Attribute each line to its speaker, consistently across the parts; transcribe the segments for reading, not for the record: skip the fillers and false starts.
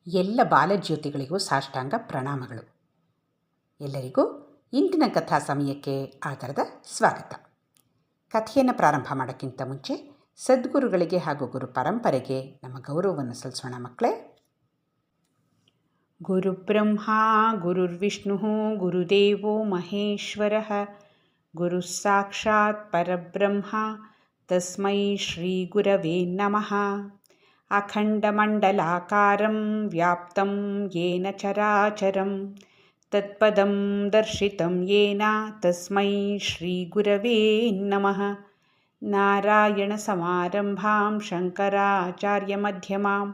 Speaker 1: ಎಲ್ಲ ಬಾಲಜ್ಯೋತಿಗಳಿಗೂ ಸಾಷ್ಟಾಂಗ ಪ್ರಣಾಮಗಳು. ಎಲ್ಲರಿಗೂ ಇಂದಿನ ಕಥಾ ಸಮಯಕ್ಕೆ ಆಧಾರದ ಸ್ವಾಗತ. ಕಥೆಯನ್ನು ಪ್ರಾರಂಭ ಮಾಡೋಕ್ಕಿಂತ ಮುಂಚೆ ಸದ್ಗುರುಗಳಿಗೆ ಹಾಗೂ ಗುರು ಪರಂಪರೆಗೆ ನಮ್ಮ ಗೌರವವನ್ನು ಸಲ್ಲಿಸೋಣ ಮಕ್ಕಳೇ. ಗುರುಬ್ರಹ್ಮ ಗುರುರ್ವಿಷ್ಣು ಗುರುದೇವೋ ಮಹೇಶ್ವರ ಗುರು ಸಾಕ್ಷಾತ್ ಪರಬ್ರಹ್ಮ ತಸ್ಮೈ ಶ್ರೀ ಗುರವೇ ನಮಃ. ಅಖಂಡಮಂಡಲಾಕಾರಂ ವ್ಯಾಪ್ತಂ ಯೇನ ಚರಾಚರಂ ತತ್ಪದಂ ದರ್ಶಿತಂ ಯೇನ ತಸ್ಮೈ ಶ್ರೀ ಗುರವೇ ನಮಃ. ನಾರಾಯಣಸಮಾರಂಭಾಂ ಶಂಕರಾಚಾರ್ಯಮಧ್ಯಮಾಂ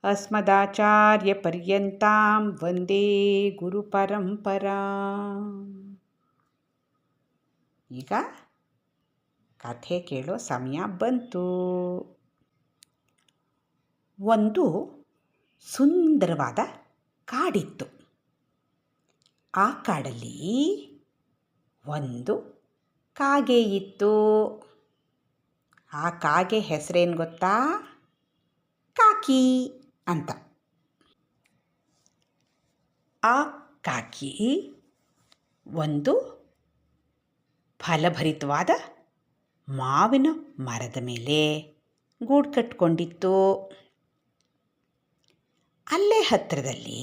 Speaker 1: ಅಸ್ಮದಾಚಾರ್ಯಪರ್ಯಂತಾಂ ವಂದೇ ಗುರುಪರಂಪರಾಂ. ಈಗ ಕಥೆ ಕೇಳೋ ಸಮಯ ಬಂತು. ಒಂದು ಸುಂದರವಾದ ಕಾಡಿತ್ತು. ಆ ಕಾಡಲ್ಲಿ ಒಂದು ಕಾಗೆ ಇತ್ತು. ಆ ಕಾಗೆ ಹೆಸರೇನು ಗೊತ್ತಾ? ಕಾಕಿ ಅಂತ. ಆ ಕಾಕಿ ಒಂದು ಫಲಭರಿತವಾದ ಮಾವಿನ ಮರದ ಮೇಲೆ ಗೂಡು ಕಟ್ಕೊಂಡಿತ್ತು. ಅಲ್ಲೇ ಹತ್ತಿರದಲ್ಲಿ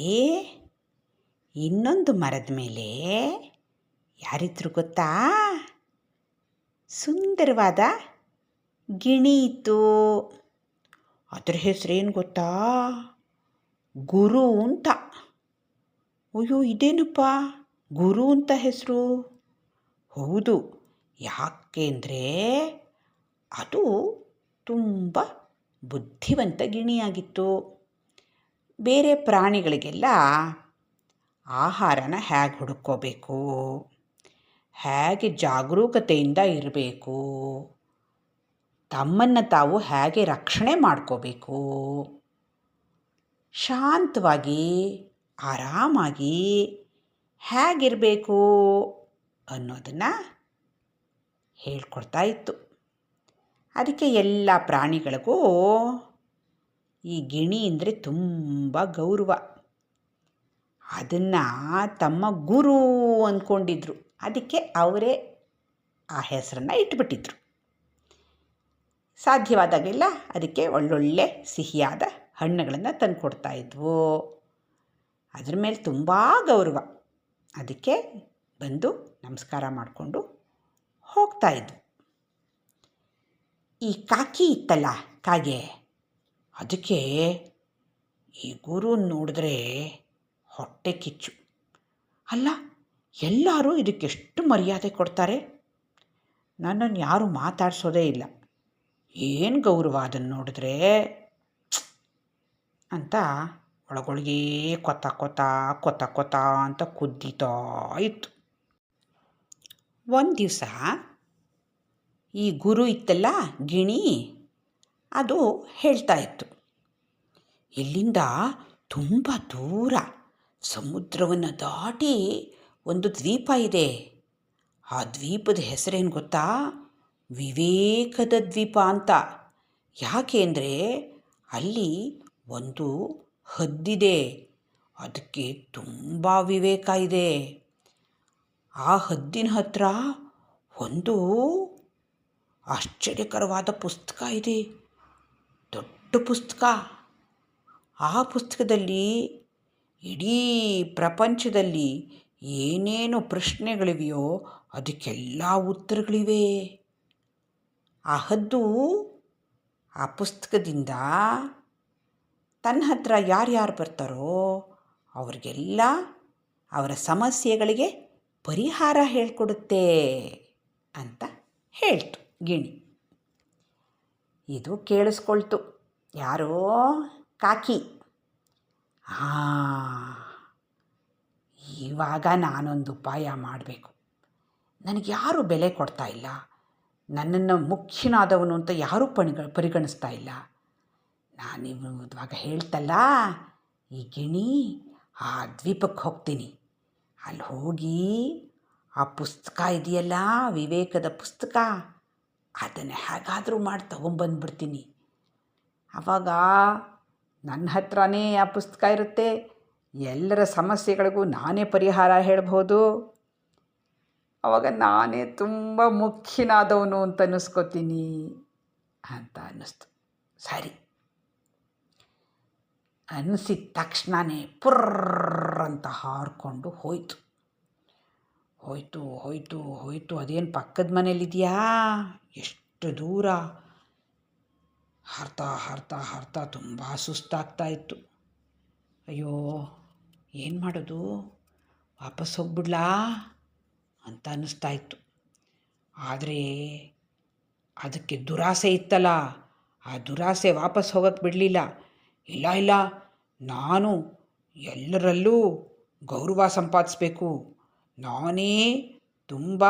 Speaker 1: ಇನ್ನೊಂದು ಮರದ ಮೇಲೆ ಯಾರಿದ್ರು ಗೊತ್ತಾ? ಸುಂದರವಾದ ಗಿಣಿ ಇತ್ತು. ಅದರ ಹೆಸರೇನು ಗೊತ್ತಾ? ಗುರು ಅಂತ. ಅಯ್ಯೋ, ಇದೇನಪ್ಪ ಗುರು ಅಂತ ಹೆಸರು? ಹೌದು, ಯಾಕೆಂದರೆ ಅದು ತುಂಬ ಬುದ್ಧಿವಂತ ಗಿಣಿಯಾಗಿತ್ತು. ಬೇರೆ ಪ್ರಾಣಿಗಳಿಗೆಲ್ಲ ಆಹಾರನ ಹೇಗೆ ಹುಡುಕೋಬೇಕು, ಹೇಗೆ ಜಾಗರೂಕತೆಯಿಂದ ಇರಬೇಕು, ತಮ್ಮನ್ನು ತಾವು ಹೇಗೆ ರಕ್ಷಣೆ ಮಾಡ್ಕೋಬೇಕು, ಶಾಂತವಾಗಿ ಆರಾಮಾಗಿ ಹೇಗಿರಬೇಕು ಅನ್ನೋದನ್ನು ಹೇಳ್ಕೊಡ್ತಾ ಇತ್ತು. ಅದಕ್ಕೆ ಎಲ್ಲ ಪ್ರಾಣಿಗಳಿಗೂ ಈ ಗಿಣಿ ಅಂದರೆ ತುಂಬ ಗೌರವ. ಅದನ್ನು ತಮ್ಮ ಗುರು ಅಂದ್ಕೊಂಡಿದ್ರು. ಅದಕ್ಕೆ ಅವರೇ ಆ ಹೆಸರನ್ನು ಇಟ್ಬಿಟ್ಟಿದ್ರು. ಸಾಧ್ಯವಾದಾಗೆಲ್ಲ ಅದಕ್ಕೆ ಒಳ್ಳೊಳ್ಳೆ ಸಿಹಿಯಾದ ಹಣ್ಣುಗಳನ್ನು ತಂದು ಕೊಡ್ತಾಯಿದ್ವು. ಅದ್ರ ಮೇಲೆ ತುಂಬ ಗೌರವ. ಅದಕ್ಕೆ ಬಂದು ನಮಸ್ಕಾರ ಮಾಡಿಕೊಂಡು ಹೋಗ್ತಾಯಿದ್ವು. ಈ ಕಾಕಿ ಇತ್ತಲ್ಲ, ಕಾಗೆ, ಅದಕ್ಕೆ ಈ ಗುರು ನೋಡಿದ್ರೆ ಹೊಟ್ಟೆ ಕಿಚ್ಚು. ಅಲ್ಲ, ಎಲ್ಲರೂ ಇದಕ್ಕೆಷ್ಟು ಮರ್ಯಾದೆ ಕೊಡ್ತಾರೆ, ನನ್ನನ್ನು ಯಾರೂ ಮಾತಾಡಿಸೋದೇ ಇಲ್ಲ, ಏನು ಗೌರವ ಅದನ್ನು ನೋಡಿದ್ರೆ ಅಂತ ಒಳಗೊಳಗೇ ಕೊತ್ತ ಕೊತ್ತ ಕೊತ್ತ ಕೊತ್ತ ಅಂತ ಕುದ್ದೀತಾ ಇತ್ತು. ಒಂದು ದಿವಸ ಈ ಗುರು ಇತ್ತಲ್ಲ, ಗಿಣಿ, ಅದು ಹೇಳ್ತಾ ಇತ್ತು, ಇಲ್ಲಿಂದ ತುಂಬ ದೂರ ಸಮುದ್ರವನ್ನು ದಾಟಿ ಒಂದು ದ್ವೀಪ ಇದೆ. ಆ ದ್ವೀಪದ ಹೆಸರೇನು ಗೊತ್ತಾ? ವಿವೇಕದ ದ್ವೀಪ ಅಂತ. ಯಾಕೆ ಅಂದರೆ ಅಲ್ಲಿ ಒಂದು ಹದ್ದಿದೆ, ಅದಕ್ಕೆ ತುಂಬ ವಿವೇಕ ಇದೆ. ಆ ಹದ್ದಿನ ಹತ್ರ ಒಂದು ಆಶ್ಚರ್ಯಕರವಾದ ಪುಸ್ತಕ ಇದೆ, ದೊಡ್ಡ ಪುಸ್ತಕ. ಆ ಪುಸ್ತಕದಲ್ಲಿ ಇಡೀ ಪ್ರಪಂಚದಲ್ಲಿ ಏನೇನು ಪ್ರಶ್ನೆಗಳಿವೆಯೋ ಅದಕ್ಕೆಲ್ಲ ಉತ್ತರಗಳಿವೆ. ಆ ಹದ್ದು ಆ ಪುಸ್ತಕದಿಂದ ತನ್ನ ಹತ್ರ ಯಾರ್ಯಾರು ಬರ್ತಾರೋ ಅವ್ರಿಗೆಲ್ಲ ಅವರ ಸಮಸ್ಯೆಗಳಿಗೆ ಪರಿಹಾರ ಹೇಳಿಕೊಡುತ್ತೆ ಅಂತ ಹೇಳ್ತು ಗಿಣಿ. ಇದು ಕೇಳಿಸ್ಕೊಳ್ತು ಯಾರೋ ಕಾಕಿ. ಇವಾಗ ನಾನೊಂದು ಉಪಾಯ ಮಾಡಬೇಕು. ನನಗೆ ಯಾರೂ ಬೆಲೆ ಕೊಡ್ತಾ ಇಲ್ಲ, ನನ್ನನ್ನು ಮುಖ್ಯನಾದವನು ಅಂತ ಯಾರೂ ಪರಿಗಣಿಸ್ತಾ ಇಲ್ಲ. ನಾನಿವಾಗ ಹೇಳ್ತಲ್ಲ ಈ ಗಿಣಿ, ಆ ದ್ವೀಪಕ್ಕೆ ಹೋಗ್ತೀನಿ. ಅಲ್ಲಿ ಹೋಗಿ ಆ ಪುಸ್ತಕ ಇದೆಯಲ್ಲ, ವಿವೇಕದ ಪುಸ್ತಕ, ಅದನ್ನು ಹೇಗಾದರೂ ಮಾಡಿ ತಗೊಂಬಂದ್ಬಿಡ್ತೀನಿ. ಆವಾಗ ನನ್ನ ಹತ್ರನೇ ಆ ಪುಸ್ತಕ ಇರುತ್ತೆ, ಎಲ್ಲರ ಸಮಸ್ಯೆಗಳಿಗೂ ನಾನೇ ಪರಿಹಾರ ಹೇಳ್ಬೋದು, ಆವಾಗ ನಾನೇ ತುಂಬ ಮುಖ್ಯನಾದವನು ಅಂತ ಅನ್ನಿಸ್ಕೋತೀನಿ ಅಂತ ಅನ್ನಿಸ್ತು. ಸರಿ ಅನ್ನಿಸಿದ ತಕ್ಷಣವೇ ಪುರ್ರ್ ಅಂತ ಹಾರಿಕೊಂಡು ಹೋಯ್ತು. ಅದೇನು ಪಕ್ಕದ ಮನೇಲಿದೆಯಾ, ಎಷ್ಟು ದೂರ. ಹಾರ್ತಾ ತುಂಬ ಸುಸ್ತಾಗ್ತಾಯಿತ್ತು. ಅಯ್ಯೋ ಏನು ಮಾಡೋದು, ವಾಪಸ್ ಹೋಗ್ಬಿಡ್ಲಾ ಅಂತ ಅನ್ನಿಸ್ತಾಯಿತ್ತು. ಆದರೆ ಅದಕ್ಕೆ ದುರಾಸೆ ಇತ್ತಲ್ಲ, ಆ ದುರಾಸೆ ವಾಪಸ್ ಹೋಗೋಕ್ಕೆ ಬಿಡಲಿಲ್ಲ. ಇಲ್ಲ, ನಾನು ಎಲ್ಲರಲ್ಲೂ ಗೌರವ ಸಂಪಾದಿಸ್ಬೇಕು, ನಾನೇ ತುಂಬ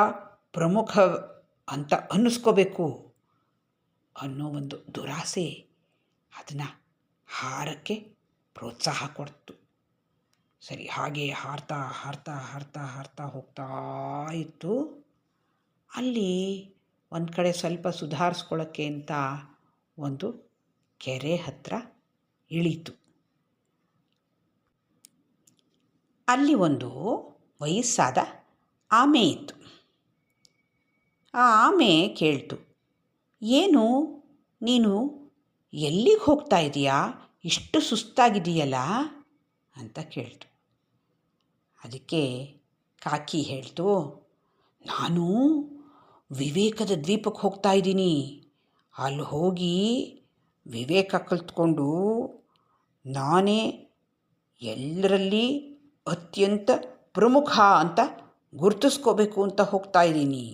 Speaker 1: ಪ್ರಮುಖ ಅಂತ ಅನ್ನಿಸ್ಕೋಬೇಕು ಅನ್ನೋ ಒಂದು ದುರಾಸೆ ಅದನ್ನು ಹಾರಕ್ಕೆ ಪ್ರೋತ್ಸಾಹ ಕೊಡ್ತು. ಸರಿ, ಹಾಗೆ ಹಾರ್ತಾ ಹೋಗ್ತಾ ಇತ್ತು. ಅಲ್ಲಿ ಒಂದು ಕಡೆ ಸ್ವಲ್ಪ ಸುಧಾರಿಸ್ಕೊಳ್ಳೋಕ್ಕೆ ಅಂತ ಒಂದು ಕೆರೆ ಹತ್ರ ಇಳೀತು. ಅಲ್ಲಿ ಒಂದು ವಯಸ್ಸಾದ ಆಮೆ ಇತ್ತು. ಆ ಆಮೆ ಕೇಳ್ತು, ಏನು ನೀನು ಎಲ್ಲಿಗೆ ಹೋಗ್ತಾ ಇದೀಯಾ, ಇಷ್ಟು ಸುಸ್ತಾಗಿದೆಯಲ್ಲ ಅಂತ ಕೇಳ್ತು. ಅದಕ್ಕೆ ಕಾಕಿ ಹೇಳ್ತು, ನಾನು ವಿವೇಕದ ದ್ವೀಪಕ್ಕೆ ಹೋಗ್ತಾ ಇದ್ದೀನಿ. ಅಲ್ಲಿ ಹೋಗಿ ವಿವೇಕ ಕಲ್ತ್ಕೊಂಡು ನಾನೇ ಎಲ್ಲರಲ್ಲಿ ಅತ್ಯಂತ ಪ್ರಮುಖ ಅಂತ ಗುರುತಿಸ್ಕೋಬೇಕು ಅಂತ ಹೋಗ್ತಾ ಇದ್ದೀನಿ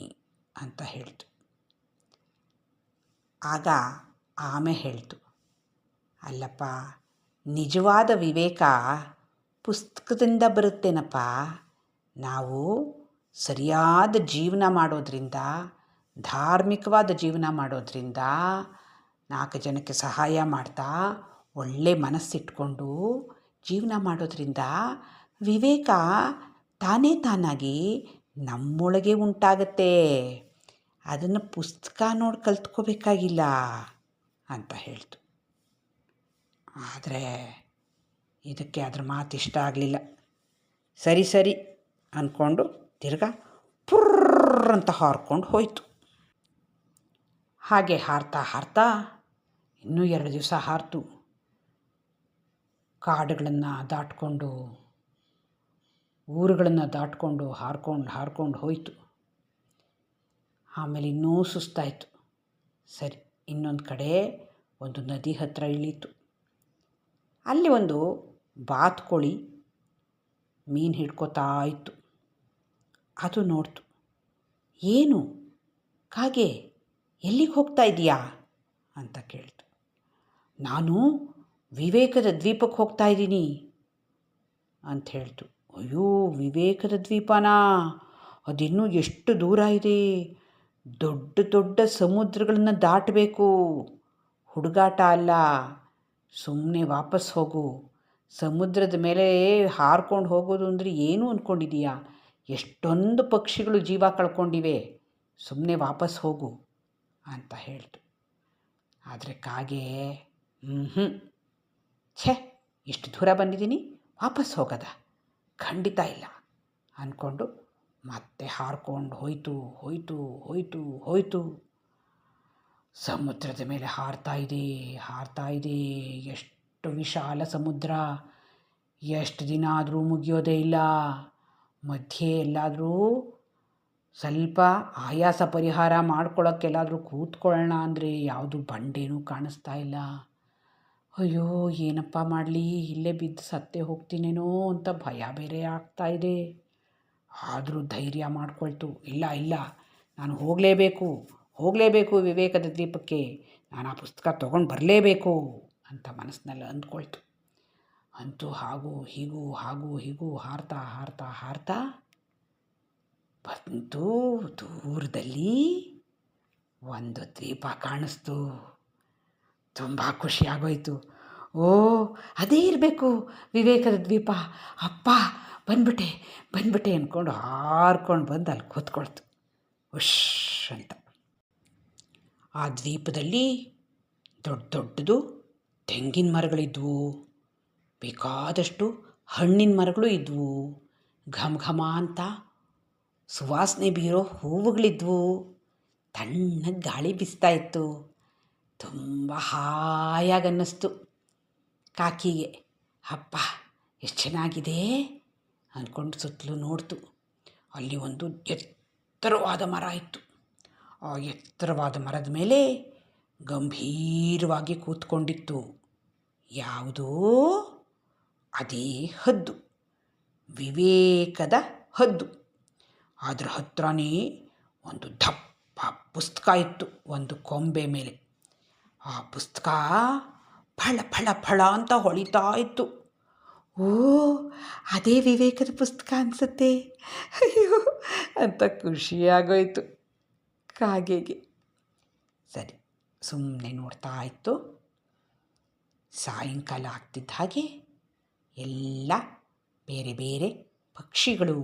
Speaker 1: ಅಂತ ಹೇಳ್ತು. ಆಗ ಆಮೆ ಹೇಳ್ತು, ಅಲ್ಲಪ್ಪ, ನಿಜವಾದ ವಿವೇಕ ಪುಸ್ತಕದಿಂದ ಬರುತ್ತೇನಪ್ಪ. ನಾವು ಸರಿಯಾದ ಜೀವನ ಮಾಡೋದ್ರಿಂದ, ಧಾರ್ಮಿಕವಾದ ಜೀವನ ಮಾಡೋದ್ರಿಂದ, 4 ಜನಕ್ಕೆ ಸಹಾಯ ಮಾಡ್ತಾ ಒಳ್ಳೆ ಮನಸ್ಸಿಟ್ಕೊಂಡು ಜೀವನ ಮಾಡೋದ್ರಿಂದ ವಿವೇಕ ತಾನಾಗಿ ನಮ್ಮೊಳಗೆ ಉಂಟಾಗತ್ತೆ. ಅದನ್ನು ಪುಸ್ತಕ ನೋಡಿ ಕಲ್ತ್ಕೋಬೇಕಾಗಿಲ್ಲ ಅಂತ ಹೇಳ್ತು. ಆದರೆ ಇದಕ್ಕೆ ಅದ್ರ ಮಾತು ಇಷ್ಟ ಆಗಲಿಲ್ಲ. ಸರಿ ಅಂದ್ಕೊಂಡು ತಿರ್ಗಾ ಪುರ್ರ್ ಅಂತ ಹಾರ್ಕೊಂಡು ಹೋಯಿತು. ಹಾಗೆ ಹಾರ್ತಾ ಇನ್ನೂ 2 ದಿವಸ ಹಾರ್ತು. ಕಾಡುಗಳನ್ನು ದಾಟ್ಕೊಂಡು, ಊರುಗಳನ್ನು ದಾಟ್ಕೊಂಡು ಹಾರ್ಕೊಂಡು ಹೋಯಿತು. ಆಮೇಲೆ ಇನ್ನೂ ಸುಸ್ತಾಯಿತು. ಸರಿ, ಇನ್ನೊಂದು ಕಡೆ ಒಂದು ನದಿ ಹತ್ತಿರ ಇಳೀತು. ಅಲ್ಲಿ ಒಂದು ಬಾತುಕೋಳಿ ಮೀನು ಹಿಡ್ಕೋತಾ ಇತ್ತು. ಅದು ನೋಡ್ತು. ಏನು ಕಾಗೆ, ಎಲ್ಲಿಗೆ ಹೋಗ್ತಾ ಇದೀಯಾ ಅಂತ ಕೇಳ್ತು. ನಾನು ವಿವೇಕದ ದ್ವೀಪಕ್ಕೆ ಹೋಗ್ತಾ ಇದ್ದೀನಿ ಅಂತ ಹೇಳ್ತು. ಅಯ್ಯೋ, ವಿವೇಕದ ದ್ವೀಪನಾ? ಅದಿನ್ನೂ ಎಷ್ಟು ದೂರ ಇದೆ, ದೊಡ್ಡ ಸಮುದ್ರಗಳನ್ನು ದಾಟಬೇಕು, ಹುಡುಗಾಟ ಅಲ್ಲ. ಸುಮ್ಮನೆ ವಾಪಸ್ ಹೋಗು. ಸಮುದ್ರದ ಮೇಲೆ ಹಾರ್ಕೊಂಡು ಹೋಗೋದು ಅಂದರೆ ಏನು ಅಂದ್ಕೊಂಡಿದೀಯಾ? ಎಷ್ಟೊಂದು ಪಕ್ಷಿಗಳು ಜೀವ ಕಳ್ಕೊಂಡಿವೆ, ಸುಮ್ಮನೆ ವಾಪಸ್ ಹೋಗು ಅಂತ ಹೇಳ್ತು. ಆದರೆ ಕಾಗೆ ಛೇ, ಇಷ್ಟು ದೂರ ಬಂದಿದ್ದೀನಿ, ವಾಪಸ್ ಹೋಗೋದ? ಖಂಡಿತ ಇಲ್ಲ ಅಂದ್ಕೊಂಡು ಮತ್ತೆ ಹಾರ್ಕೊಂಡು ಹೋಯಿತು. ಸಮುದ್ರದ ಮೇಲೆ ಹಾರ್ತಾ ಇದೆ. ಎಷ್ಟು ವಿಶಾಲ ಸಮುದ್ರ, ಎಷ್ಟು ದಿನ ಆದರೂ ಮುಗಿಯೋದೇ ಇಲ್ಲ. ಮಧ್ಯೆ ಎಲ್ಲಾದರೂ ಸ್ವಲ್ಪ ಆಯಾಸ ಪರಿಹಾರ ಮಾಡ್ಕೊಳ್ಳೋಕ್ಕೆಲ್ಲಾದರೂ ಕೂತ್ಕೊಳ್ಳೋಣ ಅಂದರೆ ಯಾವುದು ಬಂಡೆನೂ ಕಾಣಿಸ್ತಾ ಇಲ್ಲ. ಅಯ್ಯೋ, ಏನಪ್ಪ ಮಾಡಲಿ, ಇಲ್ಲೇ ಬಿದ್ದು ಸತ್ತೇ ಹೋಗ್ತೀನೇನೋ ಅಂತ ಭಯ ಬೇರೆ ಆಗ್ತಾ ಇದೆ. ಆದರೂ ಧೈರ್ಯ ಮಾಡ್ಕೊಳ್ತು. ಇಲ್ಲ, ನಾನು ಹೋಗಲೇಬೇಕು ವಿವೇಕದ ದ್ವೀಪಕ್ಕೆ, ನಾನು ಆ ಪುಸ್ತಕ ತೊಗೊಂಡು ಬರಲೇಬೇಕು ಅಂತ ಮನಸ್ಸಿನಲ್ಲಿ ಅಂದ್ಕೊಳ್ತು. ಅಂತೂ ಹಾಗೂ ಹೀಗೂ ಹಾರ್ತಾ ಬಂತು. ದೂರದಲ್ಲಿ ಒಂದು ದ್ವೀಪ ಕಾಣಿಸ್ತು. ತುಂಬ ಖುಷಿಯಾಗೋಯ್ತು. ಓ, ಅದೇ ಇರಬೇಕು ವಿವೇಕದ ದ್ವೀಪ, ಅಪ್ಪ ಬಂದ್ಬಿಟ್ಟೆ ಅಂದ್ಕೊಂಡು ಹಾರ್ಕೊಂಡು ಬಂದು ಅಲ್ಲಿ ಕೂತ್ಕೊಳ್ತು. ಉಶ್ ಅಂತ. ಆ ದ್ವೀಪದಲ್ಲಿ ದೊಡ್ಡದು ತೆಂಗಿನ ಮರಗಳಿದ್ವು, ಬೇಕಾದಷ್ಟು ಹಣ್ಣಿನ ಮರಗಳು ಇದ್ವು, ಘಮ ಘಮ ಅಂತ ಸುವಾಸನೆ ಬೀರೋ ಹೂವುಗಳಿದ್ವು, ತಣ್ಣಗೆ ಗಾಳಿ ಬೀಸ್ತಾ ಇತ್ತು. ತುಂಬ ಹಾಯಾಗಿ ಅನ್ನಿಸ್ತು ಕಾಕಿಗೆ. ಅಪ್ಪ ಎಷ್ಟು ಚೆನ್ನಾಗಿದೆ ಅಂದ್ಕೊಂಡು ಸುತ್ತಲೂ ನೋಡ್ತು. ಅಲ್ಲಿ ಒಂದು ಎತ್ತರವಾದ ಮರ ಇತ್ತು. ಆ ಎತ್ತರವಾದ ಮರದ ಮೇಲೆ ಗಂಭೀರವಾಗಿ ಕೂತ್ಕೊಂಡಿತ್ತು. ಯಾವುದೋ ಅದೇ ಹದ್ದು, ವಿವೇಕದ ಹದ್ದು. ಅದರ ಹತ್ರನೇ ಒಂದು ದಪ್ಪ ಪುಸ್ತಕ ಇತ್ತು ಒಂದು ಕೊಂಬೆ ಮೇಲೆ. ಆ ಪುಸ್ತಕ ಫಳ ಫಳ ಫಳ ಅಂತ ಹೊಳಿತಾ ಇತ್ತು. ಓ, ಅದೇ ವಿವೇಕದ ಪುಸ್ತಕ ಅನಿಸುತ್ತೆ, ಅಯ್ಯೋ ಅಂತ ಖುಷಿಯಾಗೋಯ್ತು ಕಾಗೆಗೆ. ಸರಿ, ಸುಮ್ಮನೆ ನೋಡ್ತಾ ಇತ್ತು. ಸಾಯಂಕಾಲ ಆಗ್ತಿದ್ದ ಹಾಗೆ ಎಲ್ಲ ಬೇರೆ ಬೇರೆ ಪಕ್ಷಿಗಳು,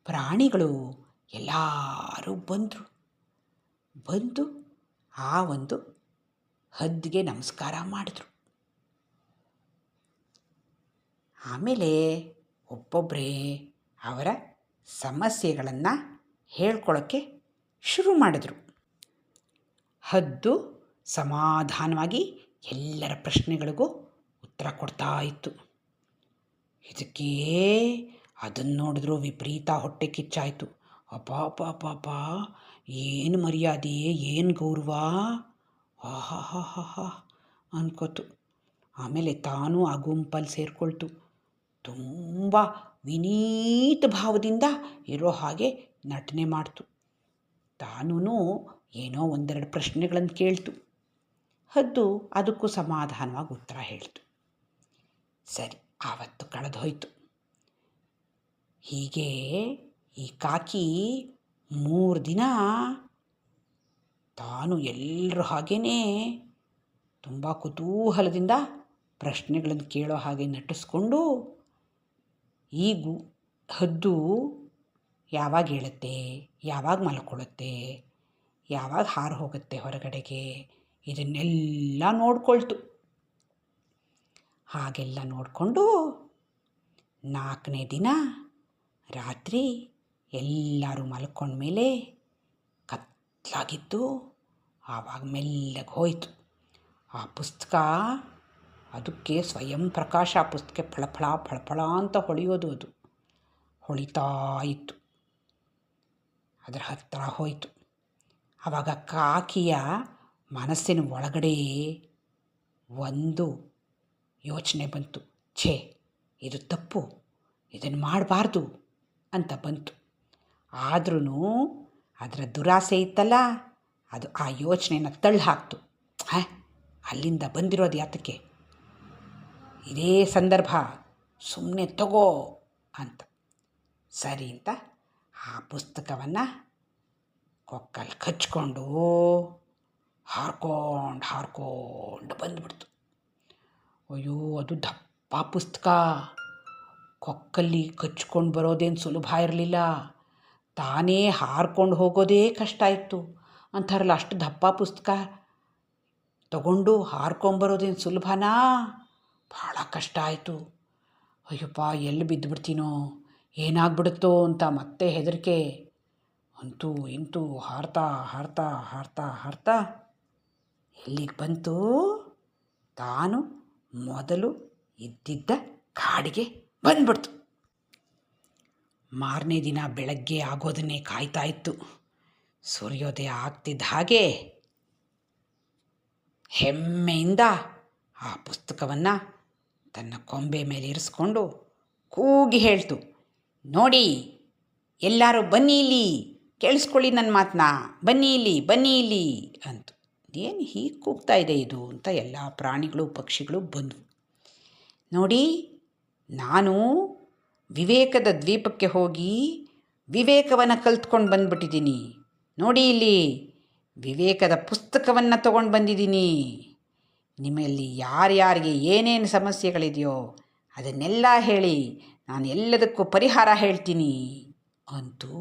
Speaker 1: ಪ್ರಾಣಿಗಳು ಎಲ್ಲರೂ ಬಂದು ಆ ಒಂದು ಹದ್ದಿಗೆ ನಮಸ್ಕಾರ ಮಾಡಿದ್ರು. ಆಮೇಲೆ ಒಬ್ಬೊಬ್ಬರೇ ಅವರ ಸಮಸ್ಯೆಗಳನ್ನು ಹೇಳ್ಕೊಳ್ಳೋಕ್ಕೆ ಶುರು ಮಾಡಿದ್ರು. ಹದ್ದು ಸಮಾಧಾನವಾಗಿ ಎಲ್ಲರ ಪ್ರಶ್ನೆಗಳಿಗೂ ಉತ್ತರ ಕೊಡ್ತಾ ಇತ್ತು. ಇದಕ್ಕೆ ಅದನ್ನು ನೋಡಿದ್ರು ವಿಪರೀತ ಹೊಟ್ಟೆ ಕಿಚ್ಚಾಯಿತು. ಅಪ್ಪ ಏನು ಮರ್ಯಾದೆ, ಏನು ಗೌರವ, ಆಹಾ ಅನ್ಕೋತು. ಆಮೇಲೆ ತಾನೂ ಆ ಗುಂಪಲ್ಲಿ ಸೇರಿಕೊಳ್ತು. ತುಂಬ ವಿನೀತ ಭಾವದಿಂದ ಇರೋ ಹಾಗೆ ನಟನೆ ಮಾಡ್ತು. ತಾನೂ ಏನೋ ಒಂದೆರಡು ಪ್ರಶ್ನೆಗಳನ್ನು ಕೇಳ್ತು. ಹದ್ದು ಅದಕ್ಕೂ ಸಮಾಧಾನವಾಗಿ ಉತ್ತರ ಹೇಳ್ತು. ಸರಿ, ಆವತ್ತು ಕಳೆದು ಹೋಯಿತು. ಹೀಗೆ ಈ ಕಾಕಿ 3 ದಿನ ತಾನು ಎಲ್ಲರ ಹಾಗೇ ತುಂಬ ಕುತೂಹಲದಿಂದ ಪ್ರಶ್ನೆಗಳನ್ನು ಕೇಳೋ ಹಾಗೆ ನಟಿಸ್ಕೊಂಡು ಈ ಹದ್ದು ಯಾವಾಗ ಹೇಳುತ್ತೆ, ಯಾವಾಗ ಮಲ್ಕೊಳ್ಳುತ್ತೆ, ಯಾವಾಗ ಹಾರು ಹೋಗುತ್ತೆ ಹೊರಗಡೆಗೆ, ಇದನ್ನೆಲ್ಲ ನೋಡ್ಕೊಳ್ತು. ಹಾಗೆಲ್ಲ ನೋಡಿಕೊಂಡು 4ನೇ ದಿನ ರಾತ್ರಿ ಎಲ್ಲರೂ ಮಲ್ಕೊಂಡ್ಮೇಲೆ ಕತ್ತಲಾಗಿತ್ತು. ಆವಾಗ ಮೆಲ್ಲಗೆ ಹೋಯಿತು. ಆ ಪುಸ್ತಕ ಅದಕ್ಕೆ ಸ್ವಯಂ ಪ್ರಕಾಶ. ಆ ಪುಸ್ತಕ ಫಳಫಳ ಫಳಫಳ ಅಂತ ಹೊಳೆಯೋದು. ಅದು ಹೊಳಿತಾ ಇತ್ತು. ಅದರ ಹತ್ತಿರ ಹೋಯಿತು. ಆವಾಗ ಕಾಕಿಯ ಮನಸ್ಸಿನ ಒಳಗಡೆ ಒಂದು ಯೋಚನೆ ಬಂತು. ಛೇ, ಇದು ತಪ್ಪು, ಇದನ್ನು ಮಾಡಬಾರ್ದು ಅಂತ ಬಂತು. ಆದ್ರೂ ಅದರ ದುರಾಸೆ ಇತ್ತಲ್ಲ, ಅದು ಆ ಯೋಚನೆಯನ್ನು ತಳ್ಳಿ ಹಾಕ್ತು. ಅಲ್ಲಿಂದ ಬಂದಿರೋದು ಯಾತಕ್ಕೆ, ಇದೇ ಸಂದರ್ಭ, ಸುಮ್ಮನೆ ತಗೋ ಅಂತ. ಸರಿ ಅಂತ ಆ ಪುಸ್ತಕವನ್ನು ಕೊಕ್ಕಲ್ಲಿ ಕಚ್ಕೊಂಡು ಹಾರ್ಕೊಂಡು ಬಂದುಬಿಡ್ತು. ಅಯ್ಯೋ, ಅದು ದಪ್ಪ ಪುಸ್ತಕ. ಕೊಕ್ಕಲ್ಲಿ ಕಚ್ಕೊಂಡು ಬರೋದೇನು ಸುಲಭ ಇರಲಿಲ್ಲ. ತಾನೇ ಹಾರ್ಕೊಂಡು ಹೋಗೋದೇ ಕಷ್ಟ ಇತ್ತು. ಅಂತಾರಲ್ಲ, ಅಷ್ಟು ದಪ್ಪ ಪುಸ್ತಕ ತಗೊಂಡು ಹಾರ್ಕೊಂಬರೋದೇನು ಸುಲಭನಾ? ಭಾಳ ಕಷ್ಟ ಆಯಿತು. ಅಯ್ಯಪ್ಪ, ಎಲ್ಲಿ ಬಿದ್ದುಬಿಡ್ತೀನೋ, ಏನಾಗ್ಬಿಡುತ್ತೋ ಅಂತ ಮತ್ತೆ ಹೆದರಿಕೆ. ಅಂತೂ ಇಂತೂ ಹಾರ್ತಾ ಎಲ್ಲಿಗೆ ಬಂತು? ತಾನು ಮೊದಲು ಇದ್ದಿದ್ದ ಕಾಡಿಗೆ ಬಂದ್ಬಿಡ್ತು. ಮಾರನೇ ದಿನ ಬೆಳಗ್ಗೆ ಆಗೋದನ್ನೇ ಕಾಯ್ತಾ ಇತ್ತು. ಸೂರ್ಯೋದಯ ಆಗ್ತಿದ್ದ ಹಾಗೆ ಹೆಮ್ಮೆಯಿಂದ ಆ ಪುಸ್ತಕವನ್ನು ತನ್ನ ಕೊಂಬೆ ಮೇಲೆ ಇರಿಸ್ಕೊಂಡು ಕೂಗಿ ಹೇಳ್ತು, ನೋಡಿ ಎಲ್ಲರೂ ಬನ್ನಿ ಇಲ್ಲಿ, ಕೇಳಿಸ್ಕೊಳ್ಳಿ ನನ್ನ ಮಾತನ್ನ, ಬನ್ನಿ ಇಲ್ಲಿ ಅಂತು. ಏನು ಹೀಗೆ ಕೂಗ್ತಾ ಇದೆ ಇದು ಅಂತ ಎಲ್ಲ ಪ್ರಾಣಿಗಳು ಪಕ್ಷಿಗಳು ಬಂದವು. ನೋಡಿ, ನಾನು ವಿವೇಕದ ದ್ವೀಪಕ್ಕೆ ಹೋಗಿ ವಿವೇಕವನ್ನು ಕಲ್ತ್ಕೊಂಡು ಬಂದುಬಿಟ್ಟಿದ್ದೀನಿ. ನೋಡಿ, ಇಲ್ಲಿ ವಿವೇಕದ ಪುಸ್ತಕವನ್ನು ತೊಗೊಂಡು ಬಂದಿದ್ದೀನಿ. ನಿಮ್ಮಲ್ಲಿ ಯಾರ್ಯಾರಿಗೆ ಏನೇನು ಸಮಸ್ಯೆಗಳಿದೆಯೋ ಅದನ್ನೆಲ್ಲ ಹೇಳಿ, ನಾನು ಎಲ್ಲದಕ್ಕೂ ಪರಿಹಾರ ಹೇಳ್ತೀನಿ ಅಂತೂ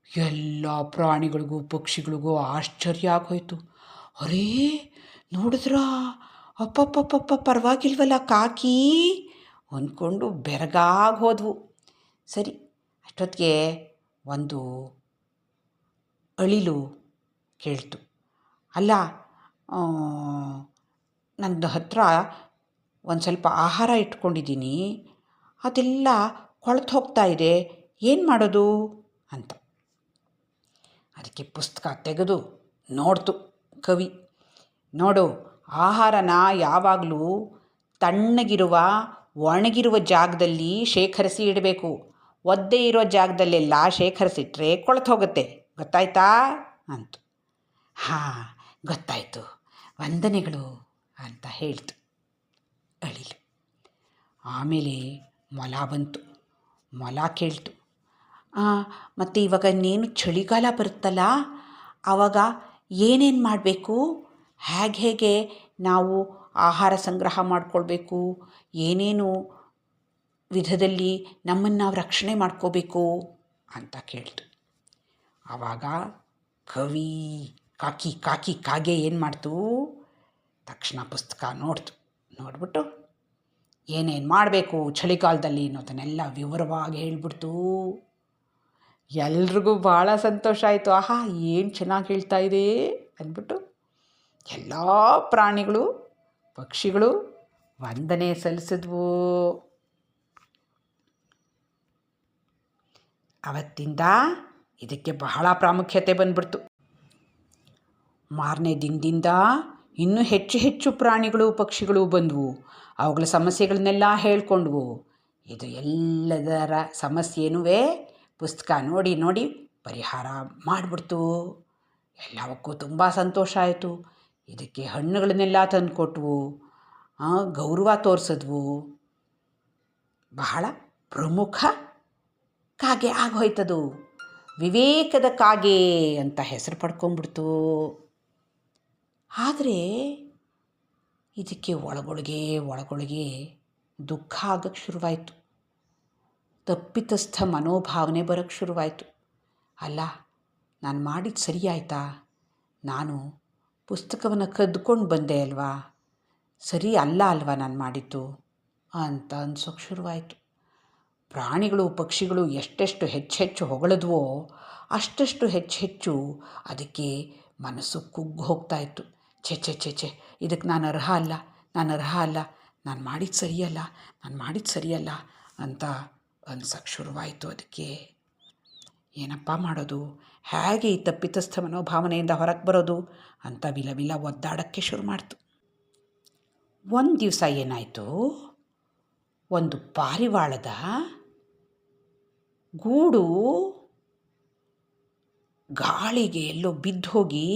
Speaker 1: ಎಲ್ಲ ಪ್ರಾಣಿಗಳಿಗೂ ಪಕ್ಷಿಗಳಿಗೂ ಆಶ್ಚರ್ಯ ಆಗೋಯ್ತು. ಅರೇ, ನೋಡಿದ್ರಾ, ಅಪ್ಪಪ್ಪಪ್ಪಪ್ಪ ಪರವಾಗಿಲ್ವಲ್ಲ ಕಾಕಿ ಅಂದ್ಕೊಂಡು ಬೆರಗಾಗಿ ಹೋದ್ವು. ಸರಿ, ಅಷ್ಟೊತ್ತಿಗೆ ಒಂದು ಅಳಿಲು ಕೇಳ್ತು, ಅಲ್ಲ ನನ್ನ ಹತ್ರ ಒಂದು ಸ್ವಲ್ಪ ಆಹಾರ ಇಟ್ಕೊಂಡಿದ್ದೀನಿ, ಅದೆಲ್ಲ ಕೊಳ್ತು ಹೋಗ್ತಾ ಇದೆ, ಏನು ಮಾಡೋದು ಅಂತ. ಅದಕ್ಕೆ ಪುಸ್ತಕ ತೆಗೆದು ನೋಡ್ತು ಕವಿ. ನೋಡು, ಆಹಾರನ ಯಾವಾಗಲೂ ತಣ್ಣಗಿರುವ ಒಣಗಿರುವ ಜಾಗದಲ್ಲಿ ಶೇಖರಿಸಿ ಇಡಬೇಕು. ಒದ್ದೆ ಇರೋ ಜಾಗದಲ್ಲೆಲ್ಲ ಶೇಖರಿಸಿಟ್ರೆ ಕೊಳ್ತು ಹೋಗುತ್ತೆ, ಗೊತ್ತಾಯ್ತಾ ಅಂತು. ಹಾಂ, ಗೊತ್ತಾಯಿತು, ವಂದನೆಗಳು ಅಂತ ಹೇಳ್ತು ಅಳಿಲು. ಆಮೇಲೆ ಮೊಲ ಬಂತು. ಮೊಲ ಕೇಳ್ತು, ಮತ್ತು ಇವಾಗ ಇನ್ನೇನು ಚಳಿಗಾಲ ಬರುತ್ತಲ್ಲ, ಆವಾಗ ಏನೇನು ಮಾಡಬೇಕು, ಹೇಗೆ ನಾವು ಆಹಾರ ಸಂಗ್ರಹ ಮಾಡಿಕೊಳ್ಬೇಕು, ಏನೇನು ವಿಧದಲ್ಲಿ ನಮ್ಮನ್ನು ನಾವು ರಕ್ಷಣೆ ಮಾಡ್ಕೋಬೇಕು ಅಂತ ಕೇಳ್ತು. ಆವಾಗ ಕವಿ ಕಾಗೆ ಏನು ಮಾಡ್ತು, ತಕ್ಷಣ ಪುಸ್ತಕ ನೋಡ್ತು. ನೋಡ್ಬಿಟ್ಟು ಏನೇನು ಮಾಡಬೇಕು ಚಳಿಗಾಲದಲ್ಲಿ ಅನ್ನೋದನ್ನೆಲ್ಲ ವಿವರವಾಗಿ ಹೇಳ್ಬಿಡ್ತು. ಎಲ್ರಿಗೂ ಭಾಳ ಸಂತೋಷ ಆಯಿತು. ಆಹಾ, ಏನು ಚೆನ್ನಾಗಿ ಹೇಳ್ತಾ ಇದೆ ಅಂದ್ಬಿಟ್ಟು ಎಲ್ಲ ಪ್ರಾಣಿಗಳು ಪಕ್ಷಿಗಳು ವಂದನೆ ಸಲ್ಲಿಸಿದ್ವು. ಅವತ್ತಿಂದ ಇದಕ್ಕೆ ಬಹಳ ಪ್ರಾಮುಖ್ಯತೆ ಬಂದ್ಬಿಡ್ತು. ಮಾರನೇ ದಿನದಿಂದ ಇನ್ನೂ ಹೆಚ್ಚು ಪ್ರಾಣಿಗಳು ಪಕ್ಷಿಗಳು ಬಂದವು. ಅವುಗಳ ಸಮಸ್ಯೆಗಳನ್ನೆಲ್ಲ ಹೇಳ್ಕೊಂಡ್ವು. ಇದು ಎಲ್ಲದರ ಸಮಸ್ಯೆನೂ ಪುಸ್ತಕ ನೋಡಿ ಪರಿಹಾರ ಮಾಡಿಬಿಡ್ತು. ಎಲ್ಲವಕ್ಕೂ ತುಂಬ ಸಂತೋಷ ಆಯಿತು. ಇದಕ್ಕೆ ಹಣ್ಣುಗಳನ್ನೆಲ್ಲ ತಂದು ಕೊಟ್ವು, ಗೌರವ ತೋರಿಸಿದ್ವು. ಬಹಳ ಪ್ರಮುಖ ಕಾಗೆ ಆಗೋಯ್ತದು. ವಿವೇಕದ ಕಾಗೆ ಅಂತ ಹೆಸರು ಪಡ್ಕೊಂಡ್ಬಿಡ್ತು. ಆದರೆ ಇದಕ್ಕೆ ಒಳಗೊಳಗೆ ದುಃಖ ಆಗಕ್ಕೆ ಶುರುವಾಯಿತು. ತಪ್ಪಿತಸ್ಥ ಮನೋಭಾವನೆ ಬರೋಕ್ಕೆ ಶುರುವಾಯಿತು. ಅಲ್ಲ, ನಾನು ಮಾಡಿದ್ದು ಸರಿಯಾಯ್ತಾ? ನಾನು ಪುಸ್ತಕವನ್ನು ಕದ್ಕೊಂಡು ಬಂದೆ ಅಲ್ವಾ? ಸರಿ ಅಲ್ವಾ ನಾನು ಮಾಡಿದ್ದು ಅಂತ ಅನ್ಸೋಕ್ಕೆ ಶುರುವಾಯಿತು. ಪ್ರಾಣಿಗಳು ಪಕ್ಷಿಗಳು ಎಷ್ಟೆಷ್ಟು ಹೆಚ್ಚು ಹೊಗಳಿದ್ವೋ ಅಷ್ಟು ಹೆಚ್ಚು ಅದಕ್ಕೆ ಮನಸ್ಸು ಕುಗ್ಗಿ ಹೋಗ್ತಾಯಿತ್ತು. ಛೆ ಇದಕ್ಕೆ ನಾನು ಅರ್ಹ ಅಲ್ಲ, ನಾನು ಮಾಡಿದ್ದು ಸರಿಯಲ್ಲ ಅಂತ ಅನ್ಸಕ್ಕೆ ಶುರುವಾಯಿತು. ಅದಕ್ಕೆ ಏನಪ್ಪ ಮಾಡೋದು, ಹೇಗೆ ಈ ತಪ್ಪಿತಸ್ಥ ಮನೋಭಾವನೆಯಿಂದ ಹೊರಗೆ ಬರೋದು ಅಂತ ವಿಲ ಒದ್ದಾಡೋಕ್ಕೆ ಶುರು ಮಾಡ್ತು. ಒಂದು ದಿವಸ ಏನಾಯಿತು, ಒಂದು ಪಾರಿವಾಳದ ಗೂಡು ಗಾಳಿಗೆ ಎಲ್ಲೋ ಬಿದ್ದು ಹೋಗಿ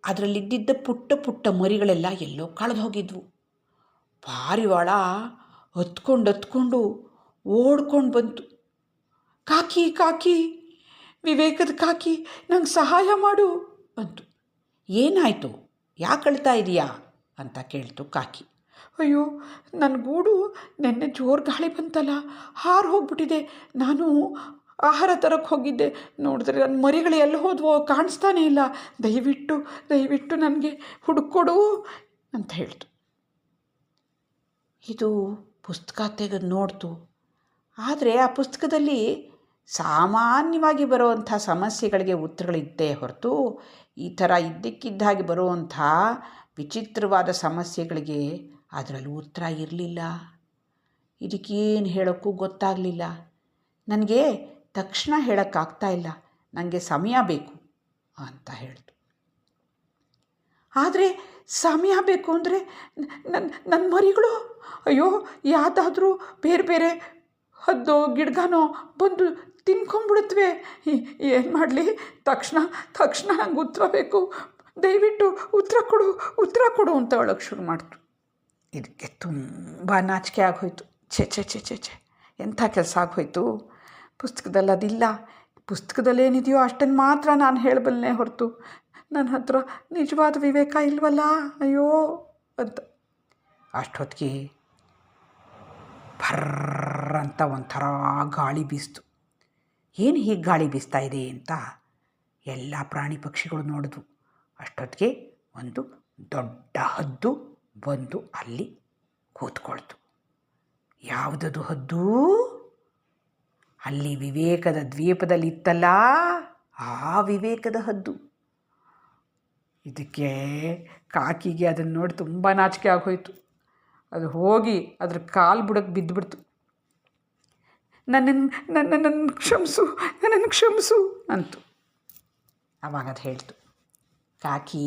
Speaker 1: ಅದರಲ್ಲಿದ್ದ ಪುಟ್ಟ ಮರಿಗಳೆಲ್ಲ ಎಲ್ಲೋ ಕಳೆದು ಹೋಗಿದ್ವು. ಪಾರಿವಾಳ ಹತ್ಕೊಂಡು ಓಡ್ಕೊಂಡು ಬಂತು. ಕಾಕಿ ವಿವೇಕದ ಕಾಕಿ, ನಂಗೆ ಸಹಾಯ ಮಾಡು ಅಂತು. ಏನಾಯಿತು, ಯಾಕೆ ಅಳ್ತಾ ಇದೀಯಾ ಅಂತ ಕೇಳ್ತು ಕಾಕಿ. ಅಯ್ಯೋ, ನನ್ನ ಗೂಡು ನೆನ್ನೆ ಜೋರು ಗಾಳಿ ಬಂತಲ್ಲ, ಹಾರು ಹೋಗ್ಬಿಟ್ಟಿದೆ. ನಾನು ಆಹಾರ ತರಕ್ಕೆ ಹೋಗಿದ್ದೆ, ನೋಡಿದ್ರೆ ನನ್ನ ಮರಿಗಳು ಎಲ್ಲಿ ಹೋದ್ವೋ ಕಾಣಿಸ್ತಾನೇ ಇಲ್ಲ. ದಯವಿಟ್ಟು ನನಗೆ ಹುಡುಕೊಡು ಅಂತ ಹೇಳ್ತು. ಇದು ಪುಸ್ತಕ ತೆಗೆದು ನೋಡ್ತು. ಆದರೆ ಆ ಪುಸ್ತಕದಲ್ಲಿ ಸಾಮಾನ್ಯವಾಗಿ ಬರುವಂಥ ಸಮಸ್ಯೆಗಳಿಗೆ ಉತ್ತರಗಳಿದ್ದೇ ಹೊರತು ಈ ಥರ ಇದ್ದಕ್ಕಿದ್ದಾಗಿ ಬರುವಂಥ ವಿಚಿತ್ರವಾದ ಸಮಸ್ಯೆಗಳಿಗೆ ಅದರಲ್ಲಿ ಉತ್ತರ ಇರಲಿಲ್ಲ. ಇದಕ್ಕೇನು ಹೇಳೋಕ್ಕೂ ಗೊತ್ತಾಗಲಿಲ್ಲ. ನನಗೆ ತಕ್ಷಣ ಹೇಳೋಕ್ಕಾಗ್ತಾ ಇಲ್ಲ, ನನಗೆ ಸಮಯ ಬೇಕು ಅಂತ ಹೇಳ್ತು. ಆದರೆ ಸಮಯ ಬೇಕು ಅಂದರೆ ನನ್ನ ಮರಿಗಳು, ಅಯ್ಯೋ, ಯಾವುದಾದ್ರೂ ಬೇರೆ ಹದ್ದೋ ಗಿಡ್ಗನೋ ಬಂದು ತಿನ್ಕೊಂಡ್ಬಿಡುತ್ತವೆ. ಏನು ಮಾಡಲಿ? ತಕ್ಷಣ ನಂಗೆ ಉತ್ತರ ಬೇಕು, ದಯವಿಟ್ಟು ಉತ್ತರ ಕೊಡು ಅಂತ ಹೇಳೋಕ್ಕೆ ಶುರು ಮಾಡ್ತು. ಇದಕ್ಕೆ ತುಂಬ ನಾಚಿಕೆ ಆಗೋಯ್ತು. ಛೆ ಎಂಥ ಕೆಲಸ ಆಗೋಯ್ತು. ಪುಸ್ತಕದಲ್ಲಿ ಅದಿಲ್ಲ, ಪುಸ್ತಕದಲ್ಲೇನಿದೆಯೋ ಅಷ್ಟನ್ನು ಮಾತ್ರ ನಾನು ಹೇಳಬಲ್ಲೆ ಹೊರತು ನನ್ನ ಹತ್ರ ನಿಜವಾದ ವಿವೇಕ ಇಲ್ವಲ್ಲ, ಅಯ್ಯೋ ಅಂತ. ಅಷ್ಟೊತ್ತಿಗೆ ಭರ್ರ ಅಂತ ಒಂಥರ ಗಾಳಿ ಬೀಸ್ತು. ಏನು ಹೀಗೆ ಗಾಳಿ ಬೀಸ್ತಾ ಇದೆ ಅಂತ ಎಲ್ಲ ಪ್ರಾಣಿ ಪಕ್ಷಿಗಳು ನೋಡಿದ್ವು. ಅಷ್ಟೊತ್ತಿಗೆ ಒಂದು ದೊಡ್ಡ ಹದ್ದು ಬಂದು ಅಲ್ಲಿ ಕೂತ್ಕೊಳ್ತು. ಯಾವುದದು ಹದ್ದು? ಅಲ್ಲಿ ವಿವೇಕದ ದ್ವೀಪದಲ್ಲಿ ಇತ್ತಲ್ಲ, ಆ ವಿವೇಕದ ಹದ್ದು. ಇದಕ್ಕೆ ಕಾಕಿಗೆ ಅದನ್ನು ನೋಡಿ ತುಂಬ ನಾಚಿಕೆ ಆಗೋಯ್ತು. ಅದು ಹೋಗಿ ಅದ್ರ ಕಾಲು ಬುಡಕ್ಕೆ ಬಿದ್ದುಬಿಡ್ತು. ನನ್ನನ್ನು ಕ್ಷಮಿಸು ಅಂತು. ಆವಾಗ ಅದು ಹೇಳ್ತು, ಕಾಕಿ,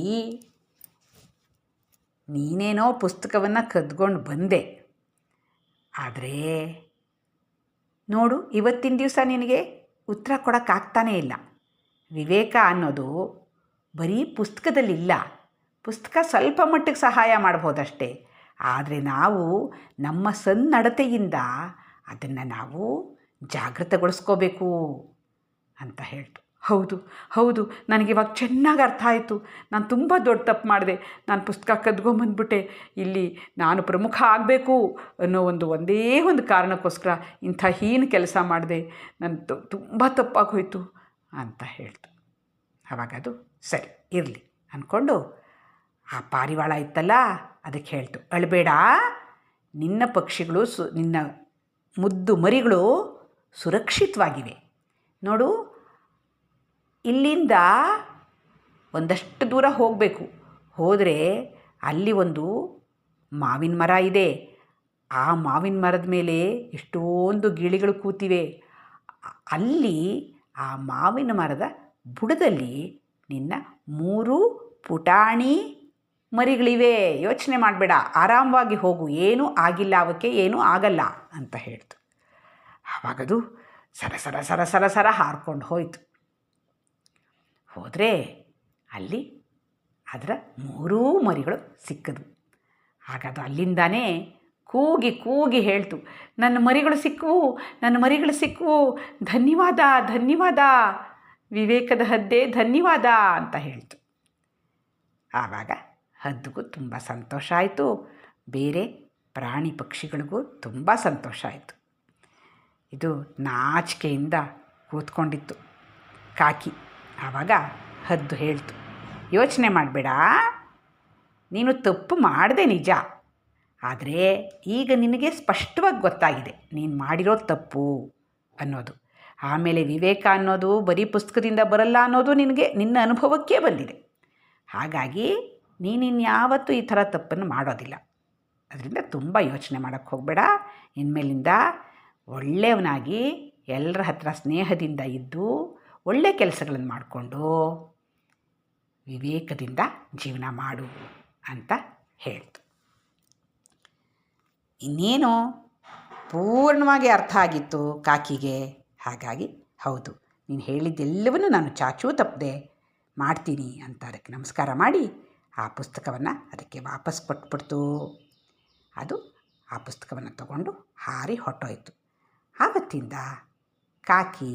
Speaker 1: ನೀನೇನೋ ಪುಸ್ತಕವನ್ನು ಕದ್ಕೊಂಡು ಬಂದೆ, ಆದರೆ ನೋಡು, ಇವತ್ತಿನ ದಿವಸ ನಿನಗೆ ಉತ್ತರ ಕೊಡೋಕ್ಕಾಗ್ತಾನೇ ಇಲ್ಲ. ವಿವೇಕ ಅನ್ನೋದು ಬರೀ ಪುಸ್ತಕದಲ್ಲಿಲ್ಲ. ಪುಸ್ತಕ ಸ್ವಲ್ಪ ಮಟ್ಟಿಗೆ ಸಹಾಯ ಮಾಡ್ಬೋದಷ್ಟೇ, ಆದರೆ ನಾವು ನಮ್ಮ ಸನ್ನಡತೆಯಿಂದ ಅದನ್ನು ನಾವು ಜಾಗೃತಗೊಳಿಸ್ಕೋಬೇಕು ಅಂತ ಹೇಳ್ತು. ಹೌದು, ನನಗಿವಾಗ ಚೆನ್ನಾಗಿ ಅರ್ಥ ಆಯಿತು. ನಾನು ತುಂಬ ದೊಡ್ಡ ತಪ್ಪು ಮಾಡಿದೆ. ನಾನು ಪುಸ್ತಕ ಕದ್ಕೊಂಬಂದ್ಬಿಟ್ಟೆ. ಇಲ್ಲಿ ನಾನು ಪ್ರಮುಖ ಆಗಬೇಕು ಅನ್ನೋ ಒಂದೇ ಒಂದು ಕಾರಣಕ್ಕೋಸ್ಕರ ಇಂಥ ಹೀನ ಕೆಲಸ ಮಾಡಿದೆ. ನನ್ನ ತುಂಬ ತಪ್ಪಾಗೋಯ್ತು ಅಂತ ಹೇಳ್ತು. ಆವಾಗ ಅದು ಸರಿ ಇರಲಿ ಅಂದ್ಕೊಂಡು ಆ ಪಾರಿವಾಳ ಇತ್ತಲ್ಲ ಅದಕ್ಕೆ ಹೇಳ್ತು, ಅಳಬೇಡ, ನಿನ್ನ ಪಕ್ಷಿಗಳು ನಿನ್ನ ಮುದ್ದು ಮರಿಗಳು ಸುರಕ್ಷಿತವಾಗಿವೆ. ನೋಡು, ಇಲ್ಲಿಂದ ಒಂದಷ್ಟು ದೂರ ಹೋಗಬೇಕು. ಹೋದರೆ ಅಲ್ಲಿ ಒಂದು ಮಾವಿನ ಮರ ಇದೆ. ಆ ಮಾವಿನ ಮರದ ಮೇಲೆ ಎಷ್ಟೊಂದು ಗಿಳಿಗಳು ಕೂತಿವೆ. ಅಲ್ಲಿ ಆ ಮಾವಿನ ಮರದ ಬುಡದಲ್ಲಿ ನಿನ್ನ 3 ಪುಟಾಣಿ ಮರಿಗಳಿವೆ. ಯೋಚನೆ ಮಾಡಬೇಡ, ಆರಾಮವಾಗಿ ಹೋಗು, ಏನೂ ಆಗಿಲ್ಲ, ಅವಕ್ಕೆ ಏನೂ ಆಗಲ್ಲ ಅಂತ ಹೇಳ್ತು. ಆವಾಗದು ಸರ ಹಾರ್ಕೊಂಡು ಹೋಯಿತು. ಹೋದರೆ ಅಲ್ಲಿ ಅದರ 3 ಮರಿಗಳು ಸಿಕ್ಕದು. ಹಾಗದು ಅಲ್ಲಿಂದಾನೇ ಕೂಗಿ ಹೇಳ್ತು, ನನ್ನ ಮರಿಗಳು ಸಿಕ್ಕವು, ಧನ್ಯವಾದ ವಿವೇಕದ ಹದ್ದೇ, ಧನ್ಯವಾದ ಅಂತ ಹೇಳ್ತು. ಆವಾಗ ಹದ್ದುಗೂ ತುಂಬ ಸಂತೋಷ ಆಯಿತು. ಬೇರೆ ಪ್ರಾಣಿ ಪಕ್ಷಿಗಳಿಗೂ ತುಂಬ ಸಂತೋಷ ಆಯಿತು. ಇದು ನಾಚಿಕೆಯಿಂದ ಕೂತ್ಕೊಂಡಿತ್ತು ಕಾಕಿ. ಆವಾಗ ಹದ್ದು ಹೇಳ್ತು, ಯೋಚನೆ ಮಾಡಬೇಡ, ನೀನು ತಪ್ಪು ಮಾಡಿದೆ ನಿಜ, ಆದರೆ ಈಗ ನಿನಗೆ ಸ್ಪಷ್ಟವಾಗಿ ಗೊತ್ತಾಗಿದೆ ನೀನು ಮಾಡಿರೋ ತಪ್ಪು ಅನ್ನೋದು. ಆಮೇಲೆ ವಿವೇಕ ಅನ್ನೋದು ಬರೀ ಪುಸ್ತಕದಿಂದ ಬರಲ್ಲ ಅನ್ನೋದು ನಿನ್ನ ಅನುಭವಕ್ಕೆ ಬಂದಿದೆ. ಹಾಗಾಗಿ ನೀನಿನ್ಯಾವತ್ತೂ ಈ ಥರ ತಪ್ಪನ್ನು ಮಾಡೋದಿಲ್ಲ. ಅದರಿಂದ ತುಂಬ ಯೋಚನೆ ಮಾಡೋಕ್ಕೆ ಹೋಗಬೇಡ. ಇನ್ಮೇಲಿಂದ ಒಳ್ಳೆಯವನಾಗಿ ಎಲ್ಲರ ಹತ್ರ ಸ್ನೇಹದಿಂದ ಇದ್ದು ಒಳ್ಳೆಯ ಕೆಲಸಗಳನ್ನು ಮಾಡಿಕೊಂಡು ವಿವೇಕದಿಂದ ಜೀವನ ಮಾಡು ಅಂತ ಹೇಳ್ತು. ಇನ್ನೇನು ಪೂರ್ಣವಾಗಿ ಅರ್ಥ ಆಗಿತ್ತು ಕಾಕಿಗೆ. ಹಾಗಾಗಿ ಹೌದು, ನೀನು ಹೇಳಿದ್ದೆಲ್ಲವನ್ನೂ ನಾನು ಚಾಚೂ ತಪ್ಪದೆ ಮಾಡ್ತೀನಿ ಅಂತ ಅದಕ್ಕೆ ನಮಸ್ಕಾರ ಮಾಡಿ ಆ ಪುಸ್ತಕವನ್ನು ಅದಕ್ಕೆ ವಾಪಸ್ ಕೊಟ್ಬಿಡ್ತು. ಅದು ಆ ಪುಸ್ತಕವನ್ನು ತಗೊಂಡು ಹಾರಿ ಹೊಟ್ಟೋಯ್ತು. ಆವತ್ತಿಂದ ಕಾಕಿ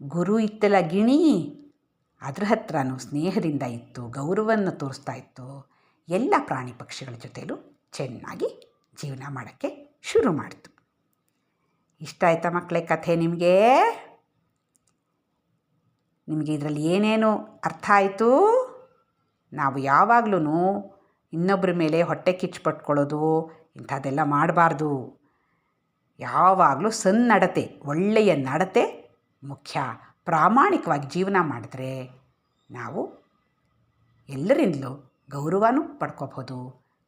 Speaker 1: ಗುರು ಇತ್ತಲ್ಲ ಗಿಣಿ, ಅದ್ರ ಹತ್ರನೂ ಸ್ನೇಹದಿಂದ ಇತ್ತು, ಗೌರವವನ್ನು ತೋರಿಸ್ತಾ ಇತ್ತು. ಎಲ್ಲ ಪ್ರಾಣಿ ಪಕ್ಷಿಗಳ ಜೊತೆಲೂ ಚೆನ್ನಾಗಿ ಜೀವನ ಮಾಡೋಕ್ಕೆ ಶುರು ಮಾಡಿತು. ಇಷ್ಟ ಆಯ್ತಾ ಮಕ್ಕಳೇ ಕಥೆ? ನಿಮಗೆ ಇದರಲ್ಲಿ ಏನೇನು ಅರ್ಥ ಆಯಿತು? ನಾವು ಯಾವಾಗಲೂ ಇನ್ನೊಬ್ಬರ ಮೇಲೆ ಹೊಟ್ಟೆ ಕಿಚ್ಚು ಪಟ್ಕೊಳ್ಳೋದು ಇಂಥದ್ದೆಲ್ಲ ಮಾಡಬಾರ್ದು. ಯಾವಾಗಲೂ ಸನ್ನಡತೆ, ಒಳ್ಳೆಯ ನಡತೆ ಮುಖ್ಯ. ಪ್ರಾಮಾಣಿಕವಾಗಿ ಜೀವನ ಮಾಡಿದ್ರೆ ನಾವು ಎಲ್ಲರಿಂದಲೂ ಗೌರವನೂ ಪಡ್ಕೋಬಹುದು,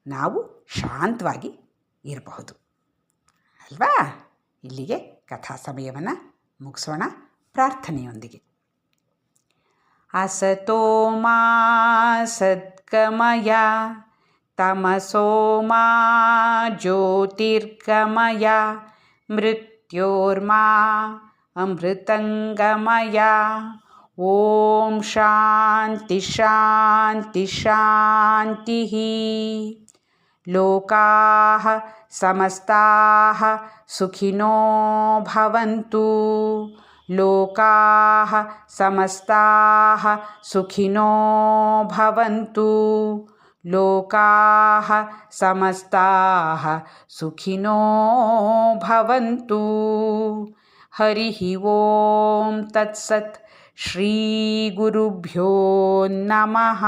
Speaker 1: ನಾವು ಶಾಂತವಾಗಿ ಇರಬಹುದು ಅಲ್ವಾ? ಇಲ್ಲಿಗೆ ಕಥಾ ಸಮಯವನ್ನು ಮುಗಿಸೋಣ ಪ್ರಾರ್ಥನೆಯೊಂದಿಗೆ. ಅಸತೋ ಮಾ ಸದ್ಗಮಯ ತಮಸೋ ಮಾ ಜ್ಯೋತಿರ್ಗಮಯ ಮೃತ್ಯೋರ್ಮಾ ಅಮೃತಂಗಮಯ. ಓಂ ಶಾಂತಿ ಶಾಂತಿ ಶಾಂತಿ. ಲೋಕಾಃ ಸಮಸ್ತಾಃ ಸುಖಿನೋ ಭವಂತು. ಲೋಕಾಃ ಸಮಸ್ತಾಃ ಸುಖಿನೋ ಭವಂತು. ಲೋಕಾಃ ಸಮಸ್ತಾಃ ಸುಖಿನೋ ಭವಂತು. ಹರಿ ಓಂ ತತ್ಸತ್. ಶ್ರೀ ಗುರುಭ್ಯೋ ನಮಃ.